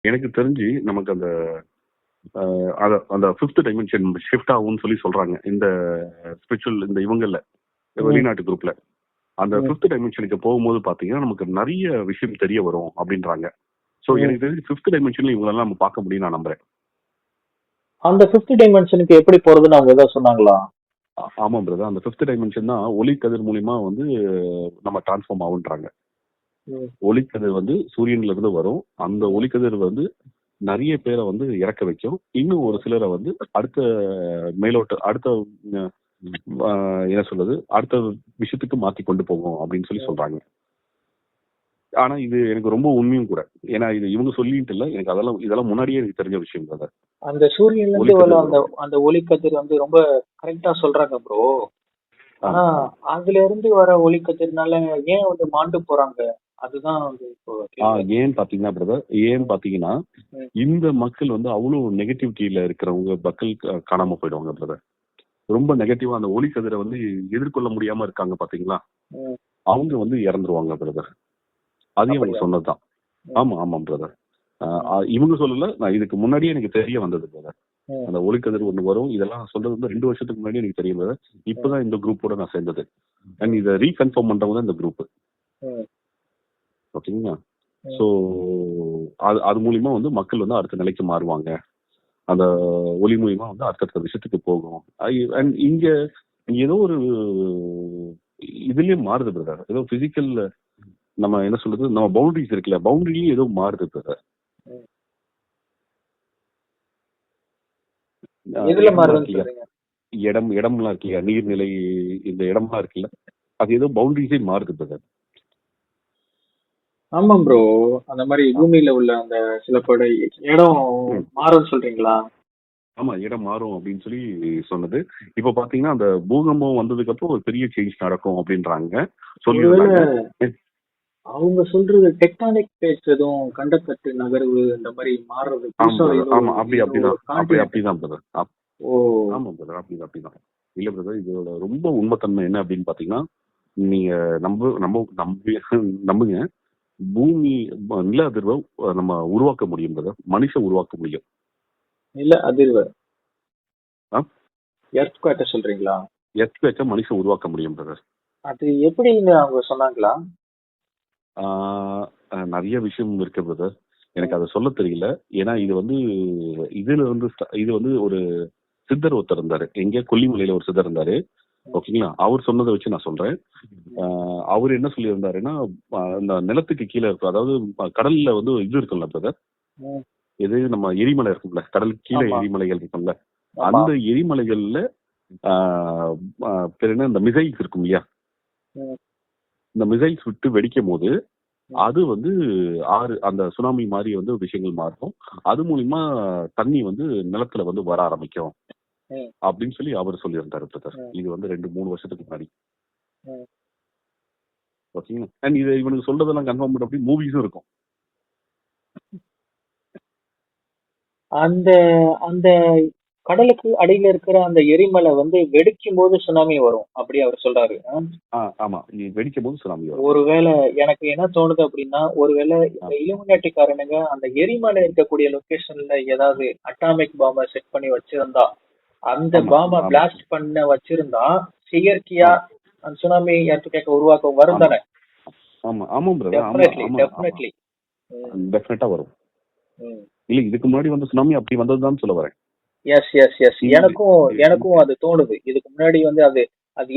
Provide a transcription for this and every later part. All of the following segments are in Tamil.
எனக்கு தெரிஞ்சு நமக்கு அந்த அந்த ஃபிஃப்த் டைமென்ஷன் ஷிஃப்ட் ஆகும்னு சொல்றாங்க இந்த ஸ்பிரிச்சுவல் இந்த இவங்கல்ல வெளிநாட்டு குரூப்ல. அந்த ஃபிஃப்த் டைமென்ஷனுக்கு போகும்போது பாத்தீங்கன்னா நமக்கு நிறைய விஷயம் தெரிய வரும் அப்படின்றாங்க. ஸோ எனக்கு தெரிஞ்சு ஃபிஃப்த் டைமென்ஷன்ல இவங்களெல்லாம் நம்ம பார்க்க முடியும் நான் நம்புறேன். அந்த ஃபிஃப்த் டைமென்ஷனுக்கு எப்படி போறதுன்னு அவங்க ஏதாவது சொன்னாங்களா? ஆமா பிரதர், அந்த ஃபிஃப்த் டைமென்ஷன் தான் ஒளிக்கதிர் மூலியமா வந்து நம்ம டிரான்ஸ்ஃபார்ம் ஆகுன்றாங்க. ஒளிக்கதிர் வந்து சூரியன்ல இருந்து வரும். அந்த ஒளிக்கதிர் வந்து நிறைய பேரை வந்து இறக்க வைக்கும். இன்னும் ஒரு சிலரை வந்து அடுத்த அடுத்த என்ன சொல்றது அடுத்த விஷயத்துக்கு மாத்தி கொண்டு போகும் அப்படின்னு சொல்றாங்க. ஆனா இது எனக்கு ரொம்ப உண்மையும் கூட. ஏன்னா இது இவங்க சொல்லிட்டு இல்ல, எனக்கு இதெல்லாம் முன்னாடியே எனக்கு தெரிஞ்ச விஷயம் பிரதர். அந்த சூரியன்ல இருந்து அந்த ஒளிக்கதிர் வந்து ரொம்ப கரெக்டா சொல்றாங்க ப்ரோ. ஆனா அதுல இருந்து வர ஒளிக்கதிர்னால ஏன் வந்து மாண்டு போறாங்க? அதுதான் வந்து ஏன் பாத்தீங்கன்னா பிரதர், இந்த மக்கள் வந்து அவ்வளவு நெகட்டிவிட்டியில இருக்கிறவங்க மக்கள் காணாம போயிடுவாங்க பிரதர். ரொம்ப நெகட்டிவா அந்த ஒளிக்கதிரை வந்து எதிர்கொள்ள முடியாம இருக்காங்க பாத்தீங்களா, அவங்க வந்து இறந்துருவாங்க பிரதர். அதையும் அவங்க சொன்னதுதான். ஆமா பிரதர், இவங்க சொல்லல, நான் இதுக்கு முன்னாடியே எனக்கு தெரிய வந்தது பிரதர். அந்த ஒளிக்கதிர் ஒண்ணு வரும், இதெல்லாம் சொல்றது வந்து 2 வருஷத்துக்கு முன்னாடி எனக்கு தெரிய வந்தது. இப்பதான் இந்த குரூப்போட நான் சேர்ந்தது. அண்ட் இதை ரீகன்ஃபார்ம் பண்றவங்க தான் இந்த குரூப். ஓகேங்களா? ஸோ அது மூலியமா வந்து மக்கள் வந்து அடுத்த நிலைக்கு மாறுவாங்க. அந்த ஒளி மூலியமா வந்து அடுத்த விஷயத்துக்கு போகும். அண்ட் இங்க ஏதோ ஒரு இதுலயும் மாறுது பிரதர். ஏதோ பிசிக்கல் நம்ம என்ன சொல்றது, நம்ம பவுண்டரிஸ் இருக்குல்ல, பவுண்டரியும் ஏதோ மாறுது பிரதர். இடம்லாம் இருக்கு இல்லையா, நீர்நிலை, இந்த இடம்லாம் இருக்குல்ல, அது ஏதோ பவுண்டரிஸே மாறுது பிரதர். ஆமா ப்ரோ, அந்த மாதிரி பூமியில உள்ள அந்த சில பட இடம் மாறும் சொல்றீங்களா? ஆமா, இடம் மாறும் அப்படின்னு சொன்னது. இப்ப பாத்தீங்கன்னா அந்த பூகம்பம் வந்ததுக்கு அப்புறம் ஒரு பெரிய சேஞ்ச் நடக்கும் அப்படின்றாங்க. அவங்க சொல்றது டெக்டானிக் பிளேட்ஸ் எதுவும் கண்டக்கட்டு நகர்வு இந்த மாதிரி மாறுறது. ஆமா, அப்படிதான் பிரதர். ஆமா பிரதர், அப்படிதான். இல்ல பிரதர், இதோட ரொம்ப உண்மைத்தன்மை என்ன அப்படின்னு பாத்தீங்கன்னா, நீங்க நம்புங்க, பூமி நில அதிர்வை நம்ம உருவாக்க முடியும் பிரதர். மனுஷன் உருவாக்க முடியும். நில அதிர்வு எர்த்குவேக்க சொல்றீங்களா? எர்த்குவேக்க மனுஷன் உருவாக்க முடியும் பிரதர். அது எப்படின்னு அவங்க சொன்னாங்களா? நிறைய விஷயம் இருக்கு பிரதர், எனக்கு அதை சொல்ல தெரியல. ஏன்னா இது வந்து ஒரு சித்தர் ஒருத்தர் இருந்தாரு, எங்க கொல்லிமலையில ஒரு சித்தர் இருந்தாரு. ஓகேங்களா? அவர் சொன்னதை வச்சு நான் சொல்றேன். அவர் என்ன சொல்லி இருந்தாருன்னா, இந்த நிலத்துக்கு கீழே இருக்கும், அதாவது கடல்ல வந்து இது இருக்கும்ல பிரதர், எது நம்ம எரிமலை இருக்கும்ல, கடலுக்கு கீழே எரிமலைகள் இருக்கும்ல, அந்த எரிமலைகள்ல பேர் என்ன, இந்த மிசைல்ஸ் இருக்கும் இல்லையா, இந்த மிசைல்ஸ் விட்டு வெடிக்கும் போது அது வந்து அந்த சுனாமி மாதிரி வந்து விஷயங்கள் மாறும். அது மூலியமா தண்ணி வந்து நிலத்துல வந்து வர ஆரம்பிக்கும் அப்படின்னு அவர் சொல்லியிருந்தாரு பிரதர். இது வந்து 2-3 வருஷத்துக்கு முன்னாடி. ஓகேங்களா? அண்ட் இது இவனுக்கு சொல்றதெல்லாம் கன்ஃபார்ம் பண்ண அப்படி மூவிஸும் இருக்கும். அந்த அந்த கடலுக்கு அடியில இருக்கிற அந்த எரிமலை வந்து வெடிக்கும் போது சுனாமி வரும் அப்படி அவர் சொல்றாரு. ஆமா, வெடிக்கும் போது சுனாமி வரும். ஒருவேளை எனக்கு என்ன தோணுது அப்படின்னா, ஒருவேளை இந்த இலுமினாட்டிக்காரனுங்க அந்த எரிமலை இருக்கக்கூடிய லொகேஷன்ல ஏதாவது அட்டாமிக் பாம்பை செட் பண்ணி வச்சிருந்தா, அந்த பாம்பை பிளாஸ்ட் பண்ண வச்சிருந்தா இயற்கையா அந்த சுனாமி எர்த்குவேக் உருவாக்க வரும் தானே? ஆமா பிரதர், டெஃபினட்டா வரும். இல்ல, இதுக்கு முன்னாடி வந்து சுனாமி அப்படி வந்ததுதான் சொல்ல வரேன். எஸ் எனக்கும் அது தோணுது. இதுக்கு முன்னாடி வந்து அது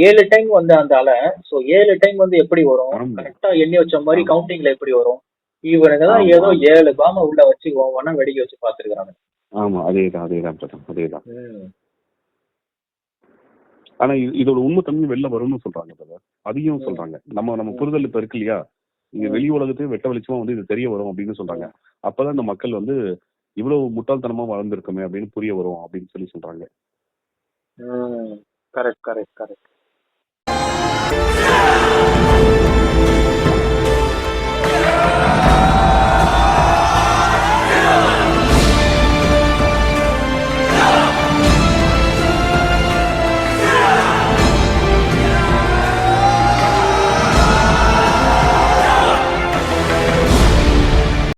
7 டைம் வந்து அந்த அலை. சோ 7 டைம் வந்து எப்படி வரும், கரெக்டா எண்ணி வச்ச மாதிரி கவுண்டிங்ல எப்படி வரும்? இவனுக்கு தான் ஏதோ 7 பாம்பை உள்ள வச்சு ஒவ்வொன்னா வெடிக்க வச்சு பாத்துருக்காங்க. ஆமா, அதேதான். ஆனா இதோட உண்மை தன்மை வெளில வரும்னு சொல்றாங்க பிரதர். அதையும் சொல்றாங்க. நம்ம புரிதல் இப்ப இருக்கு இல்லையா, இங்க வெளி உலகத்தையும் வெட்ட வெளிச்சமா வந்து இது தெரிய வரும் அப்படின்னு சொல்றாங்க. அப்பதான் இந்த மக்கள் வந்து இவ்வளவு முட்டாள்தனமா வளர்ந்துருக்குமே அப்படின்னு புரிய வரும் அப்படின்னு சொல்றாங்க. கரெக்ட்.